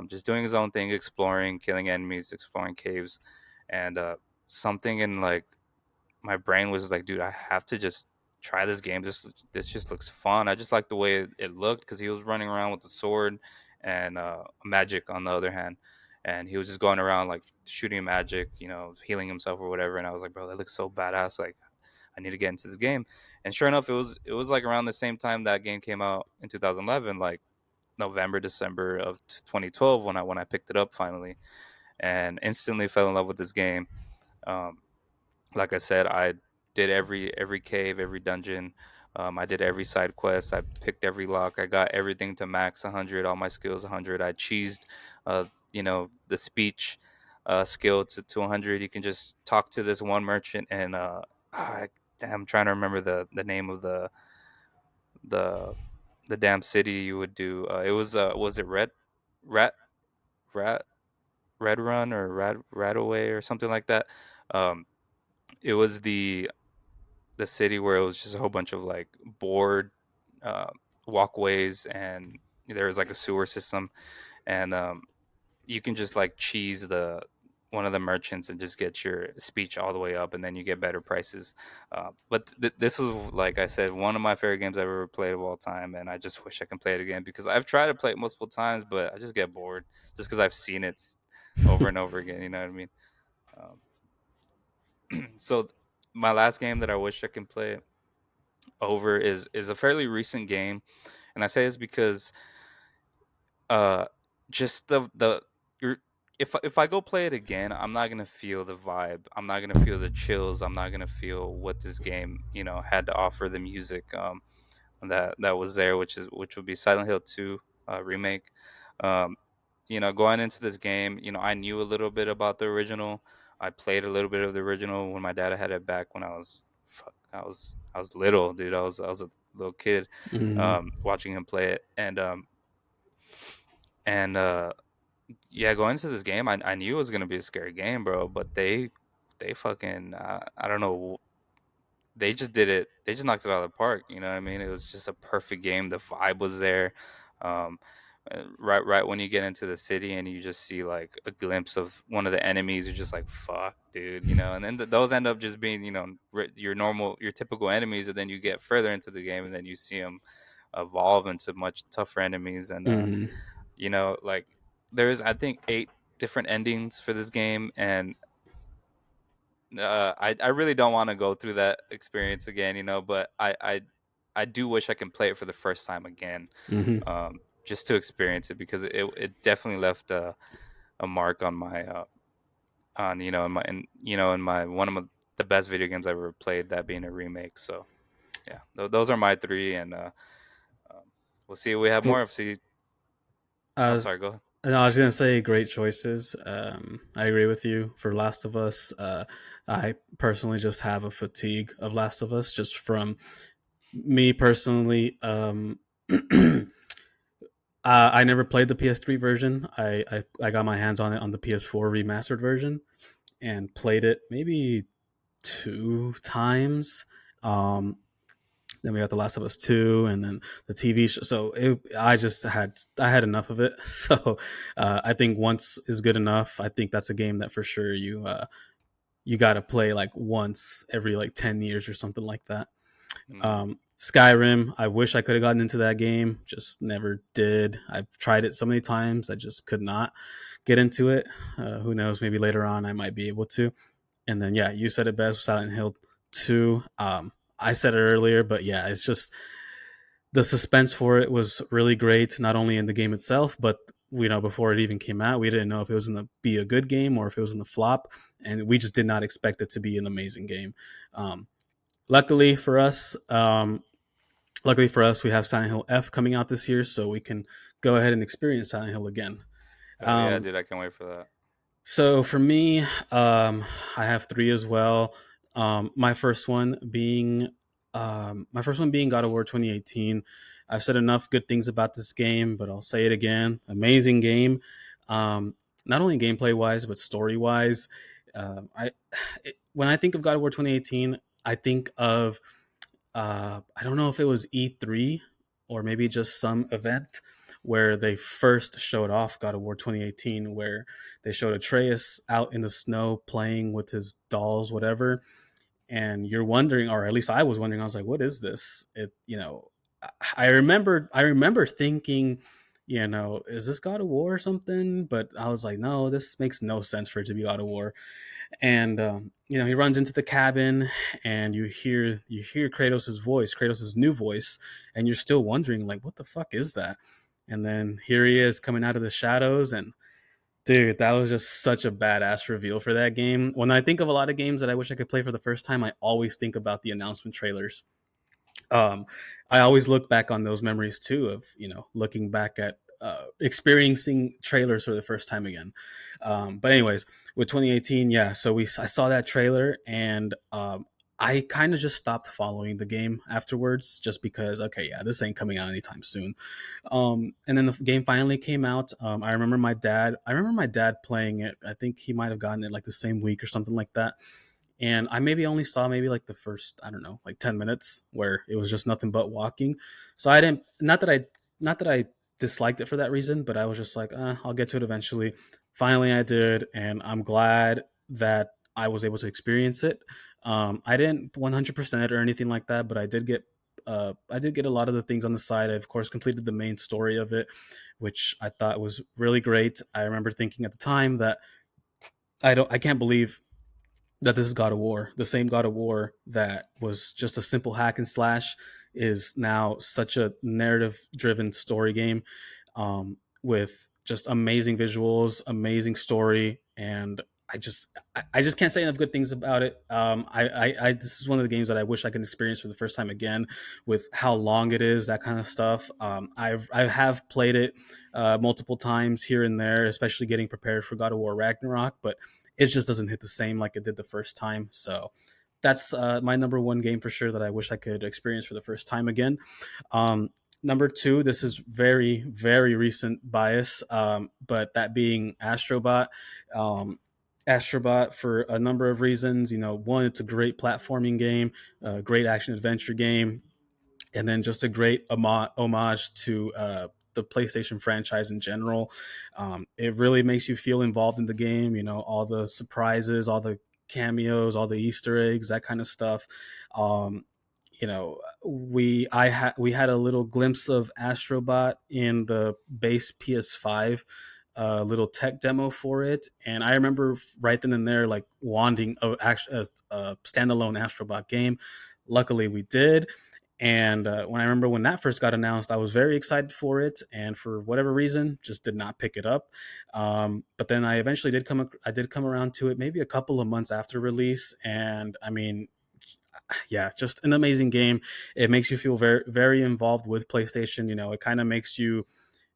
Just doing his own thing, exploring, killing enemies, exploring caves, and something in like my brain was like, dude, I have to just try this game. This just looks fun. I just like the way it looked because he was running around with the sword and magic on the other hand, and he was just going around like shooting magic, healing himself or whatever. And I was like, bro, that looks so badass. Like, I need to get into this game. And sure enough, it was like around the same time that game came out in 2011, like November, December of 2012 when I picked it up finally, and instantly fell in love with this game. Um, like I said, I did every cave, every dungeon. I did every side quest. I picked every lock. I got everything to max 100. All my skills 100. I cheesed, the speech skill to 100. You can just talk to this one merchant and damn, I'm trying to remember the name of the the damn city you would do. It was it Rat Rat Red Run or Rat Away or something like that. Um, it was the city where it was just a whole bunch of like board uh, walkways, and there was like a sewer system, and you can just like cheese the one of the merchants and just get your speech all the way up, and then you get better prices. But this was, like I said, one of my favorite games I've ever played of all time, and I just wish I can play it again because I've tried to play it multiple times, but I just get bored just because I've seen it over and over again. You know what I mean? Um, so my last game that I wish I can play over is a fairly recent game, and I say this because uh just the you're if I go play it again, I'm not gonna feel the vibe. I'm not gonna feel the chills. I'm not gonna feel what this game had to offer. The music that was there, which would be Silent Hill 2 remake. Um, going into this game, I knew a little bit about the original. I played a little bit of the original when my dad had it back when I was little, dude. I was a little kid, Mhm. watching him play it, and yeah, going into this game, I knew it was gonna be a scary game, bro. But they fucking I don't know, they just did it. They just knocked it out of the park. You know what I mean? It was just a perfect game. The vibe was there. Um, right when you get into the city and you just see like a glimpse of one of the enemies, you're just like, "Fuck, dude," And then those end up just being, your typical enemies, and then you get further into the game, and then you see them evolve into much tougher enemies. And Mhm. like there's I think 8 different endings for this game, and I really don't want to go through that experience again, but I do wish I can play it for the first time again, Hmm. just to experience it because it definitely left a mark on my on in my one of the best video games I've ever played, that being a remake. So yeah, those are my three, and um, we'll see if we have more. See, I I'm was, sorry, go ahead. no, I was gonna say great choices. I agree with you for Last of Us. I personally just have a fatigue of Last of Us, just from me personally. I never played the PS3 version. I got my hands on it on the PS4 remastered version and played it maybe two times. Um, then we got The Last of Us 2, and then the TV show. So I had enough of it. So I think once is good enough. I think that's a game that for sure you got to play like once every like 10 years or something like that. Mm, Skyrim, I wish I could have gotten into that game, just never did. I've tried it so many times, I just could not get into it. Who knows? Maybe later on I might be able to. And then yeah, you said it best, Silent Hill 2. I said it earlier, but yeah, it's just the suspense for it was really great, not only in the game itself, but before it even came out, we didn't know if it was going to be a good game or if it was going to flop, and we just did not expect it to be an amazing game. Um, luckily for us, um, Luckily for us, we have Silent Hill F coming out this year, so we can go ahead and experience Silent Hill again. oh yeah, Um, dude, I can't wait for that. so for me, I have three as well. My first one being God of War 2018. I've said enough good things about this game, but I'll say it again. Amazing game, um, not only gameplay wise but story wise. When I think of God of War 2018, I think of I don't know if it was E3 or maybe just some event where they first showed off God of War 2018, where they showed Atreus out in the snow playing with his dolls, whatever. And you're wondering, or at least I was wondering, I was like, what is this? I remember thinking, is this God of War or something? But I was like, no, this makes no sense for it to be God of War. And he runs into the cabin, and you hear Kratos' new voice, and you're still wondering like, what the fuck is that? And then here he is coming out of the shadows, and dude, that was just such a badass reveal for that game. When I think of a lot of games that I wish I could play for the first time, I always think about the announcement trailers. um, I always look back on those memories too of looking back at experiencing trailers for the first time again. But anyways, with 2018, yeah. So I saw that trailer, and I kind of just stopped following the game afterwards, just because okay, yeah, this ain't coming out anytime soon. And then the game finally came out. I remember my dad. I remember my dad playing it. I think he might have gotten it like the same week or something like that, and I maybe only saw maybe like the first, I don't know, like 10 minutes where it was just nothing but walking. So I didn't not that I disliked it for that reason, but I was just like, I'll get to it eventually. Finally, I did, and I'm glad that I was able to experience it. I didn't 100% or anything like that, but I did get a lot of the things on the side. I of course completed the main story of it, which I thought was really great. I remember thinking at the time that I can't believe that this is God of War. The same God of War that was just a simple hack and slash is now such a narrative driven story game, with just amazing visuals, amazing story, and I just can't say enough good things about it. This is one of the games that I wish I could experience for the first time again, with how long it is, that kind of stuff. I have played it multiple times here and there, especially getting prepared for God of War Ragnarok, but it just doesn't hit the same like it did the first time. So that's my number one game for sure that I wish I could experience for the first time again. Um, Number two, this is very, very recent bias, but that being Astrobot. Um, Astrobot for a number of reasons. One, it's a great platforming game, a great action adventure game, and then just a great homage to the PlayStation franchise in general. It really makes you feel involved in the game. All the surprises, all the cameos, all the Easter eggs, that kind of stuff. Um, we had a little glimpse of Astrobot in the base PS5 a little tech demo for it, and I remember right then and there like wanting a standalone Astrobot game. Luckily, we did. And when I remember when that first got announced, I was very excited for it, and for whatever reason, just did not pick it up. But then I eventually I did come around to it, maybe a couple of months after release, and I mean, yeah, just an amazing game. It makes you feel very very involved with PlayStation. You know, it kind of makes you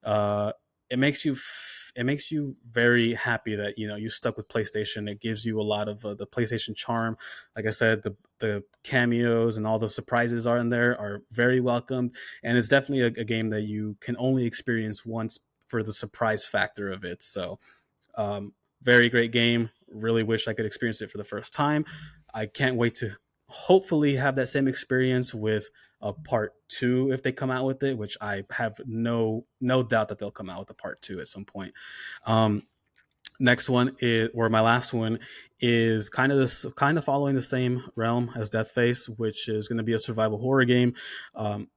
uh, it makes you very happy that you know you stuck with PlayStation. It gives you a lot of the PlayStation charm. Like I said, the cameos and all the surprises are in there are very welcomed, and it's definitely a game that you can only experience once for the surprise factor of it. So very great game. Really wish I could experience it for the first time. I can't wait to hopefully have that same experience with a part two if they come out with it, which I have no doubt that they'll come out with a part two at some point. Um, Next one is, or my last one is kind of following the same realm as Death Face, which is going to be a survival horror game.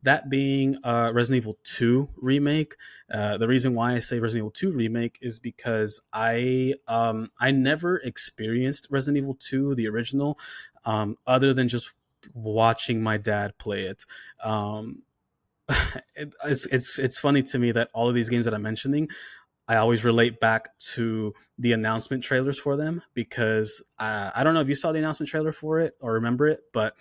That being Resident Evil 2 remake. The reason why I say Resident Evil 2 remake is because I never experienced Resident Evil 2 the original, other than just watching my dad play it. Um, it's funny to me that all of these games that I'm mentioning I always relate back to the announcement trailers for them because I don't know if you saw the announcement trailer for it or remember it, but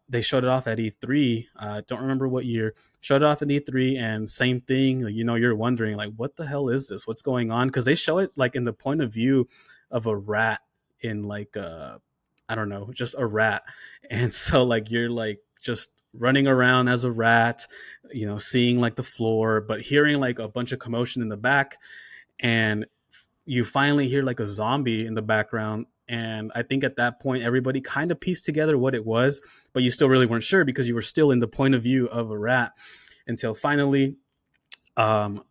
they showed it off at E3. Don't remember what year. Showed it off at E3, and same thing. You know, you're wondering like, what the hell is this? What's going on? Because they show it like in the point of view of a rat in like I don't know, just a rat, and so like you're like just running around as a rat, you know, seeing like the floor, but hearing like a bunch of commotion in the back, and you finally hear like a zombie in the background. And I think at that point, everybody kind of pieced together what it was, but you still really weren't sure because you were still in the point of view of a rat until finally um,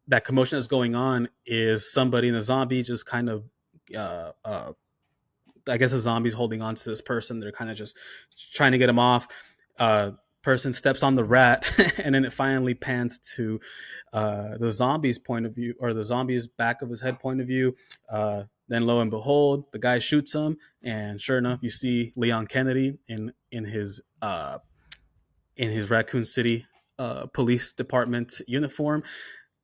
that commotion that's going on is somebody in a zombie just kind of uh, uh, I guess the zombies holding on to this person. They're kind of just trying to get him off. Person steps on the rat, and then it finally pans to the zombie's point of view, or the zombie's back of his head point of view. Then, lo and behold, the guy shoots him, and sure enough, you see Leon Kennedy in his Raccoon City police department uniform,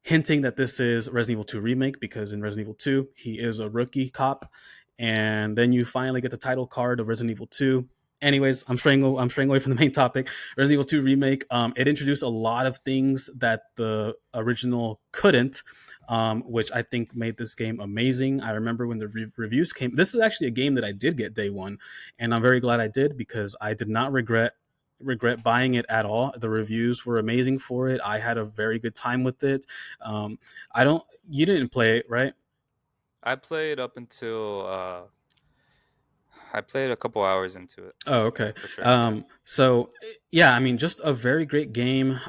hinting that this is Resident Evil 2 remake because in Resident Evil 2 he is a rookie cop, and then you finally get the title card of Resident Evil 2. Anyways, I'm straying away from the main topic. Resident Evil 2 remake. It introduced a lot of things that the original couldn't, which I think made this game amazing. I remember when the reviews came. This is actually a game that I did get day one, and I'm very glad I did because I did not regret buying it at all. The reviews were amazing for it. I had a very good time with it. I don't. You didn't play it, right? I played up until I played a couple hours into it Oh, okay. for sure. Yeah. So yeah, I mean, just a very great game.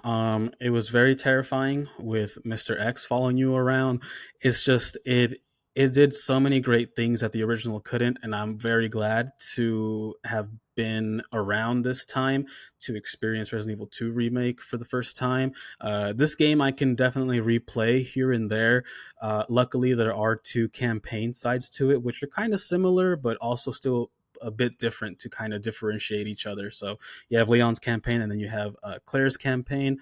It was very terrifying with Mr. X following you around. It's just it did so many great things that the original couldn't, and I'm very glad to have been around this time to experience Resident Evil 2 remake for the first time. This game I can definitely replay here and there. Luckily, there are two campaign sides to it, which are kind of similar, but also still a bit different to kind of differentiate each other. So you have Leon's campaign, and then you have Claire's campaign.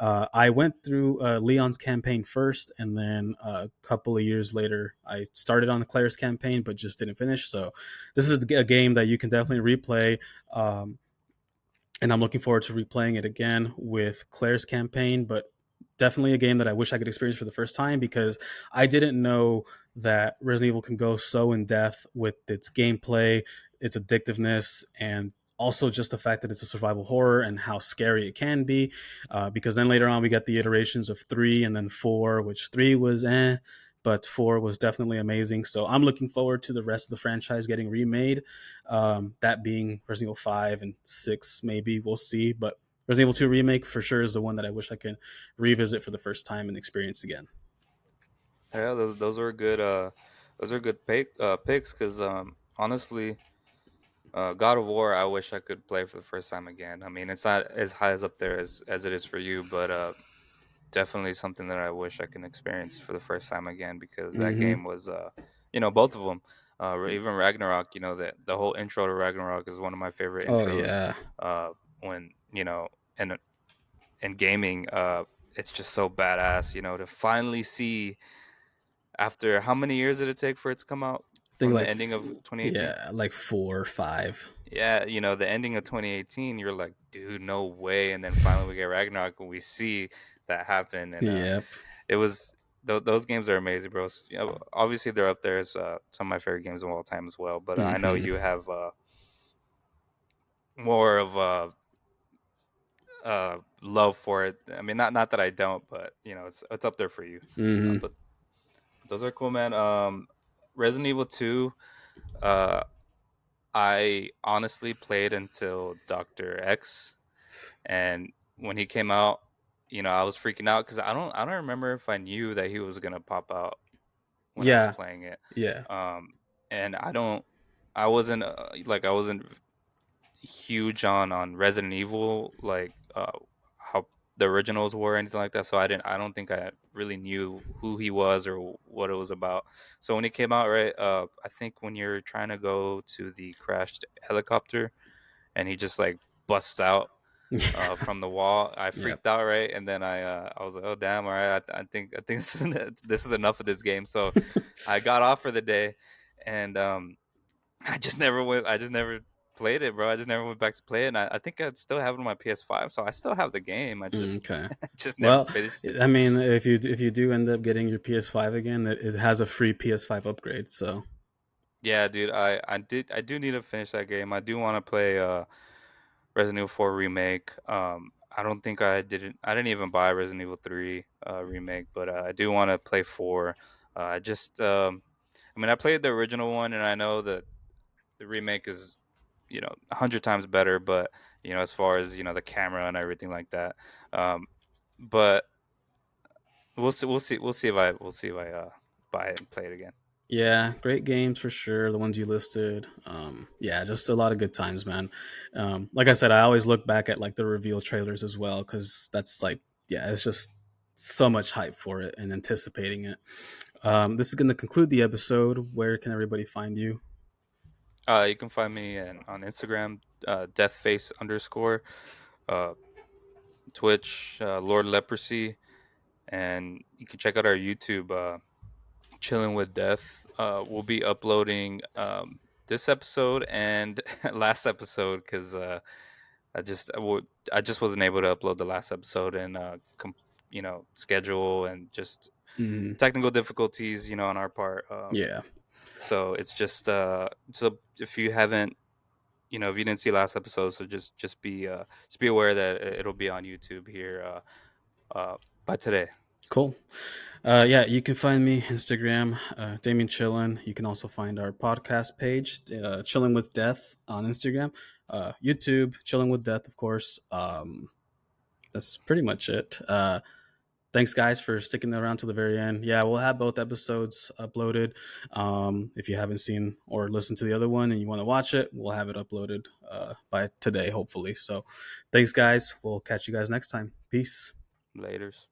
I went through Leon's campaign first, and then a couple of years later, I started on Claire's campaign, but just didn't finish. So this is a game that you can definitely replay. And I'm looking forward to replaying it again with Claire's campaign. But definitely a game that I wish I could experience for the first time because I didn't know that Resident Evil can go so in depth with its gameplay, its addictiveness, and also just the fact that it's a survival horror and how scary it can be. Because then later on we got the iterations of three and then four, which three was but four was definitely amazing. So I'm looking forward to the rest of the franchise getting remade. That being Resident Evil 5 and 6, maybe we'll see. But Resident Evil 2 remake for sure is the one that I wish I could revisit for the first time and experience again. Yeah, those are good. Those are good picks because honestly, God of War, I wish I could play for the first time again. I mean, it's not as high as up there as it is for you, but definitely something that I wish I can experience for the first time again because that Hmm. game was, both of them, even Ragnarok. The whole intro to Ragnarok is one of my favorite Oh intros. yeah, When in gaming, it's just so badass. To finally see after how many years did it take for it to come out I think from the like ending of 2018? yeah, like 4 or 5. Yeah, the ending of 2018, you're like, dude, no way. And then finally we get Ragnarok and we see that happen. And Yep. it was those games are amazing, bro. Obviously they're up there as some of my favorite games of all time as well. But I know Hmm. you have more of love for it. I mean, not that I don't, but it's up there for you. Hmm. But those are cool, man. Resident Evil 2. Uh, I honestly played until Doctor X, and when he came out, I was freaking out because I don't remember if I knew that he was gonna pop out when I was Yeah, playing it. yeah. Um, and I wasn't I wasn't huge on Resident Evil, like how the originals were or anything like that. So I don't think I really knew who he was or what it was about. So when he came out, right, I think when you're trying to go to the crashed helicopter and he just like busts out from the wall, I Yep. freaked out, right? And then I was like, oh damn, all right, I think this is enough of this game. So I got off for the day, and I just never played it, bro. I just never went back to play it, and I think I still have it on my PS5, so I still have the game. I just Okay. just never Well, finished it. I mean, if you do end up getting your PS5 again, it has a free PS5 upgrade. So Yeah, dude, I do need to finish that game. I do want to play Resident Evil 4 remake. I didn't even buy Resident Evil 3 remake, but I do want to play 4. I just I mean, I played the original one, and I know that the remake is 100 times better, but as far as the camera and everything like that. Um but we'll see if I buy it and play it again. yeah, great games for sure. The ones you listed. Yeah, just a lot of good times, man. Like I said, I always look back at like the reveal trailers as well because that's like, yeah, it's just so much hype for it and anticipating it. This is going to conclude the episode. Where can everybody find you? You can find me on Instagram, deathface underscore, uh Twitch, Lord Leprosy, and you can check out our YouTube, chilling with death. We'll be uploading this episode and last episode because I just wasn't able to upload the last episode, and schedule and just Mhm. technical difficulties on our part. Yeah, So it's just so if you haven't, if you didn't see last episode, so just be aware that it'll be on YouTube here by today. So cool. Yeah, you can find me Instagram, Damien Chillin. You can also find our podcast page, Chilling with Death, on Instagram, YouTube, Chilling with Death, of course. That's pretty much it. Thanks, guys, for sticking around to the very end. Yeah, we'll have both episodes uploaded. If you haven't seen or listened to the other one and you want to watch it, we'll have it uploaded by today, hopefully. So, thanks, guys. We'll catch you guys next time. Peace. laters.